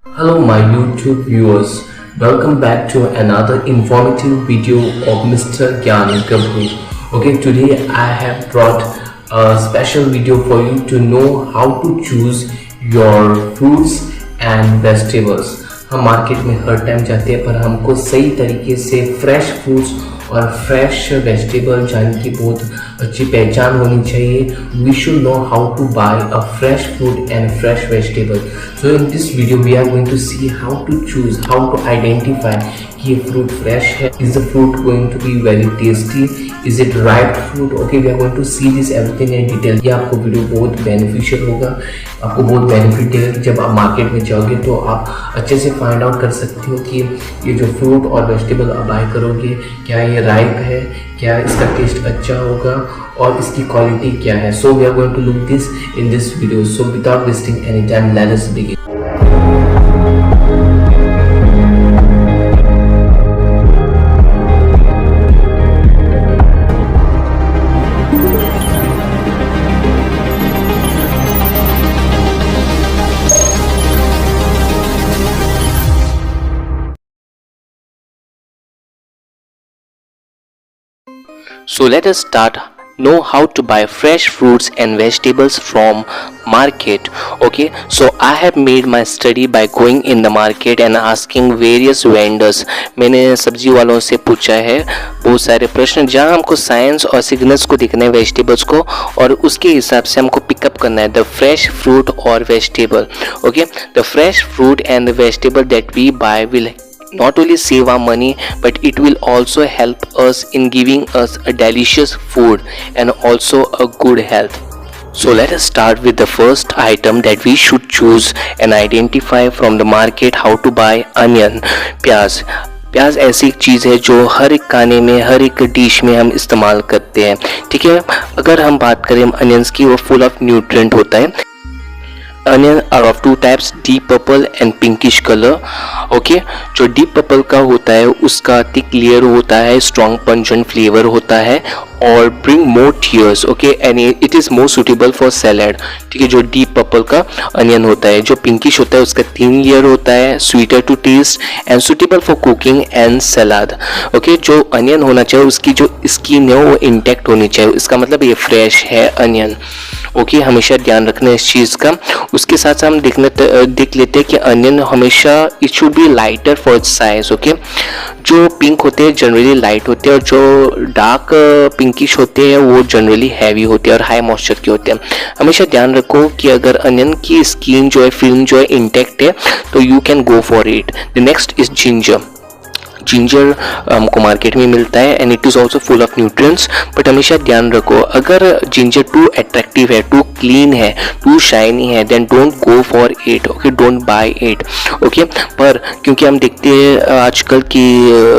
Hello my YouTube viewers, welcome back to another informative video of Mr. Gyan Gabru. Okay, today I have brought a special video for you to know how to choose your fruits and vegetables. हम market में हर time जाते हैं पर हमको सही तरीके से fresh fruits और फ्रेश वेजिटेबल जान की बहुत अच्छी पहचान होनी चाहिए. We should know how to buy a fresh fruit and fresh vegetable. So in this video we are going to see how to choose, how to identify कि ये फ्रूट फ्रेश है. Is the fruit going to be very tasty? Is it ripe fruit? Okay, we are going to see this everything in detail. ये आपको video बहुत beneficial होगा, आपको बहुत benefit देगा. जब आप मार्केट में जाओगे तो आप अच्छे से फाइंड आउट कर सकते हो कि ये जो फ्रूट और वेजिटेबल आप बाय करोगे क्या ये राइप है, क्या इसका टेस्ट अच्छा होगा और इसकी क्वालिटी क्या है. So we are going to look this in this video. So without wasting any time let us begin. So let us start. Know how to buy fresh fruits and vegetables from market. Okay, so I have made my study by going in the market and asking various vendors. मैंने सब्जी वालों से पूछा है बहुत सारे प्रश्न जहाँ हमको साइंस और सिग्नल्स को देखना है वेजिटेबल्स को और उसके हिसाब से हमको पिकअप करना है द फ्रेश फ्रूट और vegetable. Okay, the fresh fruit and the vegetable that we buy will not only save our money but it will also help us in giving us a delicious food and also a good health. So let us start with the first item that we should choose and identify from the market. How to buy onion. प्याज ऐसी एक चीज़ है जो हर एक खाने में हर एक dish में हम इस्तेमाल करते हैं. ठीक है, अगर हम बात करें अनियंस की, वो फुल ऑफ न्यूट्रिएंट होता है. Onion are of two types, deep purple and pinkish color. Okay, जो deep purple का होता है उसका thick layer होता है, strong pungent flavor होता है और bring more tears. Okay, and it is more suitable for salad. ठीक है, जो deep purple का onion होता है, जो pinkish होता है उसका thin layer होता है, sweeter to taste and suitable for cooking and salad. Okay, जो onion होना चाहिए उसकी जो skin है वो intact होनी चाहिए. इसका मतलब ये fresh है onion. ओके, हमेशा ध्यान रखना है इस चीज़ का. उसके साथ साथ हम देख लेते हैं कि अनियन हमेशा it should B lighter for its size. Okay, जो पिंक होते हैं जनरली लाइट होते हैं और जो डार्क पिंकिश होते हैं वो जनरली हैवी होते हैं और हाई मॉइस्चर के होते हैं. हमेशा ध्यान रखो कि अगर अनियन की स्किन जो है, फिल्म जो है इंटैक्ट है तो you can go for it. The next is ginger. Ginger हमको मार्केट में मिलता है and it is also full of nutrients. But हमेशा ध्यान रखो अगर जिंजर टू अट्रैक्टिव है, टू क्लीन है, टू शाइनी है, then don't go for it. Okay, don't buy it. Okay, पर क्योंकि हम देखते हैं आजकल की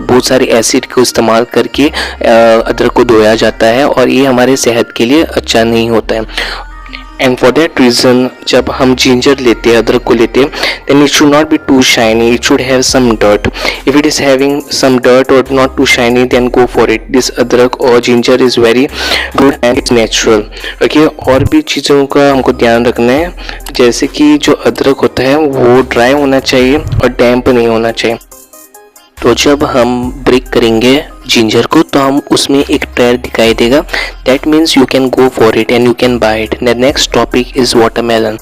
बहुत सारे एसिड को इस्तेमाल करके अदरक को धोया जाता है और ये हमारे सेहत के लिए अच्छा नहीं होता है. एंड फॉर दैट रीज़न जब हम जिंजर लेते हैं, अदरक को लेते हैं, then it should not be too shiny, it should have some dirt. If it is having some dirt और not too shiny then go for it. This अदरक और ginger is very good and it's natural. Okay, और भी चीज़ों का हमको ध्यान रखना है जैसे कि जो अदरक होता है वो ड्राई होना चाहिए और डैम्प नहीं होना चाहिए. तो जब हम ब्रेक करेंगे जिंजर को तो हम उसमें एक ट्रेड दिखाई देगा. That means you can go for it and you can bye it. The next topic is watermelon.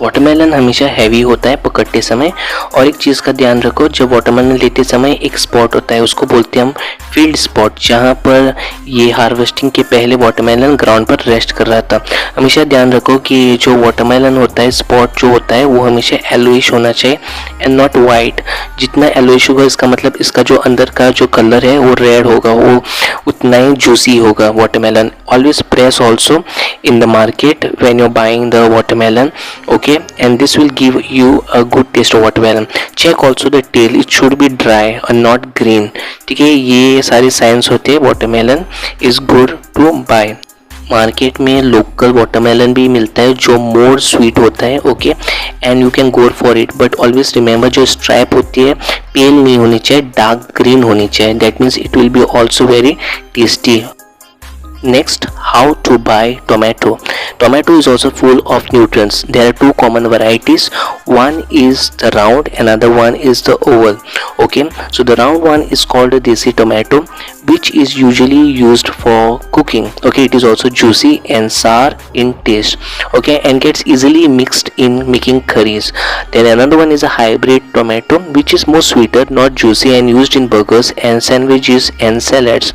Watermelon हमेशा हैवी होता है पकड़ते समय. और एक चीज़ का ध्यान रखो, जब वाटरमेलन लेते समय एक स्पॉट होता है उसको बोलते हैं हम फील्ड स्पॉट, जहाँ पर ये हार्वेस्टिंग के पहले वाटरमेलन ग्राउंड पर रेस्ट कर रहा था. हमेशा ध्यान रखो कि जो वाटरमेलन होता है स्पॉट जो होता है वो हमेशा येलोइश होना चाहिए एंड नॉट वाइट. जितना येलोइश होगा इसका मतलब इसका जो अंदर का जो कलर है वो रेड होगा, वो उतना ही जूसी होगा watermelon. Always press also in the market when you're buying the watermelon. Okay, and this will give you a good taste of watermelon. Check also the tail, it should be dry or not green. ठीक है, ये सारे science होते हैं. watermelon is good to buy. Market में local watermelon भी मिलता है जो मोर स्वीट होता है. Okay, and you can go for it. But always remember जो स्ट्राइप होती है पेल नहीं होनी चाहिए, डार्क ग्रीन होनी चाहिए. That means it will be also very tasty. Next, how to buy tomato. Tomato is also full of nutrients. There are two common varieties. One is the round, another one is the oval. Okay, so the round one is called a desi tomato, which is usually used for cooking. Okay, it is also juicy and sour in taste. Okay, and gets easily mixed in making curries. Then another one is a hybrid tomato, which is more sweeter, not juicy, and used in burgers and sandwiches and salads.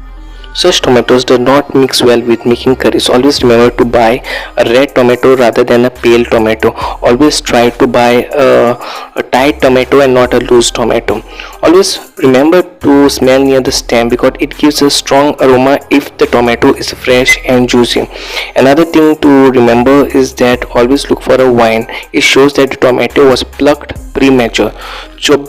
Such tomatoes do not mix well with making curries. Always remember to buy a red tomato rather than a pale tomato. Always try to buy a tight tomato and not a loose tomato. Always remember to smell near the stem because it gives a strong aroma if the tomato is fresh and juicy. Another thing to remember is that always look for a vine. It shows that the tomato was plucked premature. जब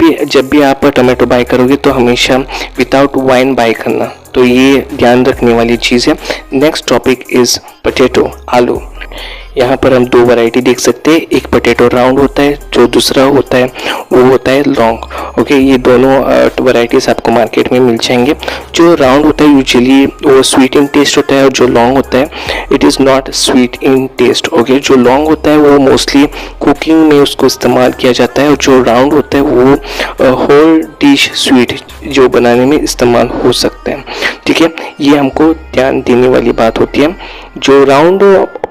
भी आप tomato bye करोगे तो हमेशा without wine bye करना, तो ये ध्यान रखने वाली चीज़ है. नेक्स्ट टॉपिक इज पोटैटो, आलू. यहाँ पर हम दो वैरायटी देख सकते हैं. एक पोटैटो राउंड होता है, जो दूसरा होता है वो होता है लॉन्ग. ओके, ये दोनों वैरायटीज आपको मार्केट में मिल जाएंगे. जो राउंड होता है यूजुअली वो स्वीट इन टेस्ट होता है, और जो लॉन्ग होता है it is not sweet in taste. Okay, जो लॉन्ग होता है वो मोस्टली कुकिंग में उसको इस्तेमाल किया जाता है, और जो राउंड होता है वो होल डिश स्वीट जो बनाने में इस्तेमाल हो सकता है. ठीक है, ये हमको ध्यान देने वाली बात होती है. जो राउंड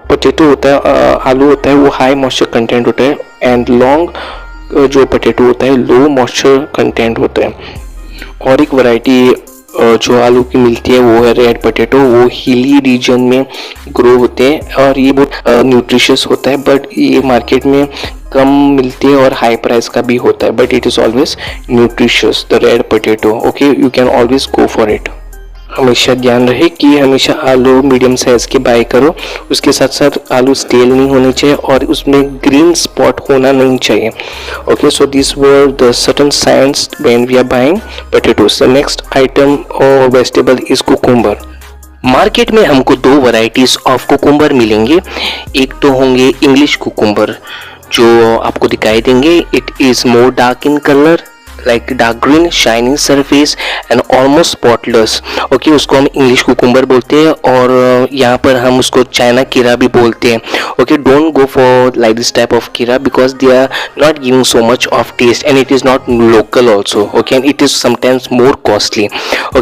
पोटैटो होता है, आलू होता है, वो हाई मॉइस्चर कंटेंट होता है, एंड लॉन्ग जो पोटैटो होता है लो मॉइस्चर कंटेंट होता है. और एक वैरायटी जो आलू की मिलती है वो है रेड पोटैटो. वो हिली रीजन में ग्रो होते हैं और ये बहुत न्यूट्रिशियस होता है, बट ये मार्केट में कम मिलते हैं और हाई प्राइस का भी होता है, but it is always nutritious, the red potato. Okay, you can always go for it. हमेशा ध्यान रहे कि हमेशा आलू मीडियम साइज के बाय करो. उसके साथ साथ आलू स्टेल नहीं होने चाहिए और उसमें ग्रीन स्पॉट होना नहीं चाहिए. Okay, so this were the certain science when we are buying potatoes. The next item or vegetable is cucumber. Market में हमको दो वैरायटीज ऑफ कुकुम्बर मिलेंगे. एक तो होंगे इंग्लिश कुकुम्बर जो आपको दिखाई देंगे. It is more dark in colour, like dark green, shiny surface and almost spotless. Okay, उसको हम इंग्लिश कुकुम्बर बोलते हैं और यहाँ पर हम उसको चाइना कीरा भी बोलते हैं. Okay, don't go for like this type of Kira because they are not giving so much of taste and it is not local also. Okay, and it is sometimes more costly.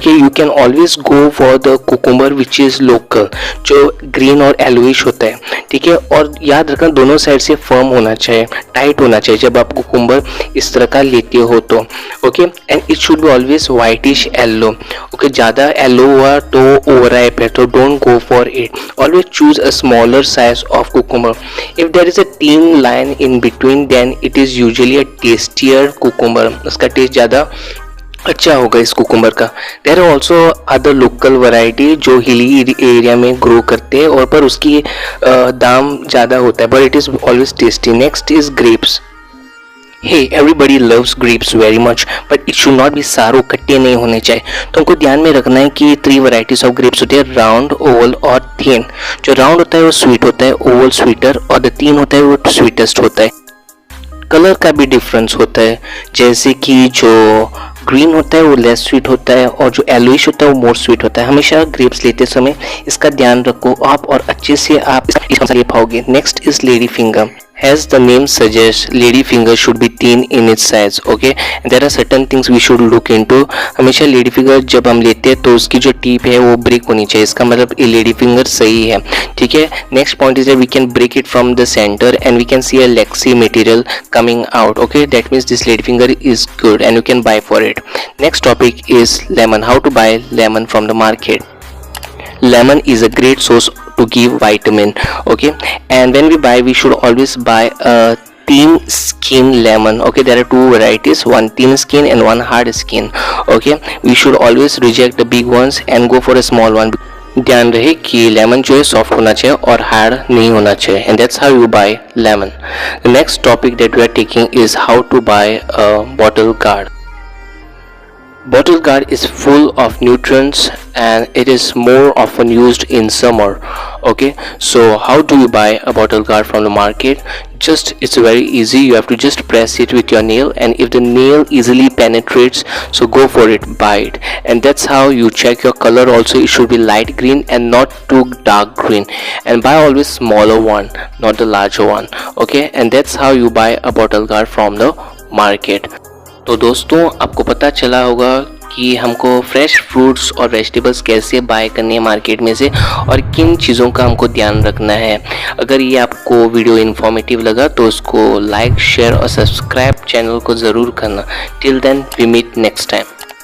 Okay, you can always go for the cucumber which is local, जो green और yellowish होता है. ठीक है, और याद रखना दोनों साइड से फर्म होना चाहिए, टाइट होना चाहिए जब आप कुकुम्बर इस तरह का लेते हो तो. Okay, and it should be always whitish yellow. Okay, ज़्यादा येलो हुआ तो ओवरराइप है, तो don't go for it. Always choose a smaller size of cucumber. If there is a thin line in between then it is usually a tastier cucumber. उसका taste ज़्यादा अच्छा होगा इस कुकुम्बर का. There are also other local variety जो hilly area में grow करते हैं और पर उसकी दाम ज़्यादा होता है, but it is always tasty. Next is grapes. Hey, everybody loves grapes very much, but it should not be सारो खट्टे नहीं होने चाहिए. तो हमको ध्यान में रखना है कि 3 varieties ऑफ ग्रेप्स होते हैं, राउंड, ओवल और थिन. जो राउंड होता है वो स्वीट होता है, ओवल स्वीटर, और द थिन होता है वो स्वीटेस्ट होता है. कलर का भी डिफरेंस होता है, जैसे कि जो ग्रीन होता है वो लेस स्वीट होता है और जो येलोइश होता है वो मोर स्वीट होता है. हमेशा ग्रेप्स लेते समय इसका ध्यान रखो आप और अच्छे से आप इसका ले पाओगे. Next is lady finger. As the name suggests, lady finger should be thin in its size. Okay, and there are certain things we should look into. हमेशा लेडी फिंगर जब हम लेते हैं तो उसकी जो टिप है वो ब्रेक होनी चाहिए, इसका मतलब ये लेडी फिंगर सही है. ठीक है, next point is we can break it from the centre and we can see a लेक्सी material coming out. Okay, that means this lady finger is good and you can buy for it. Next topic is lemon. How to buy lemon from the market. Lemon is a great source to give vitamin. Okay, and when we buy we should always buy a thin skin lemon. Okay, there are 2 varieties, one thin skin and one hard skin. Okay, we should always reject the big ones and go for a small one. ध्यान रहे कि lemon जो है soft होना चाहिए और hard नहीं होना चाहिए, and that's how you buy lemon. The next topic that we are taking is how to buy a bottle gourd. Bottle gourd is full of nutrients and it is more often used in summer. Okay, so how do you buy a bottle gourd from the market? Just it's very easy, you have to just press it with your nail, and if the nail easily penetrates, so go for it, buy it. And that's how you check your color also, it should be light green and not too dark green, and buy always smaller one, not the larger one. Okay, and that's how you buy a bottle guard from the market. तो दोस्तों आपको पता चला होगा कि हमको fresh fruits और vegetables कैसे बाय करनी है मार्केट में से, और किन चीज़ों का हमको ध्यान रखना है। अगर ये आपको वीडियो इन्फॉर्मेटिव लगा तो उसको लाइक, शेयर और सब्सक्राइब चैनल को ज़रूर करना। Till then we meet next time.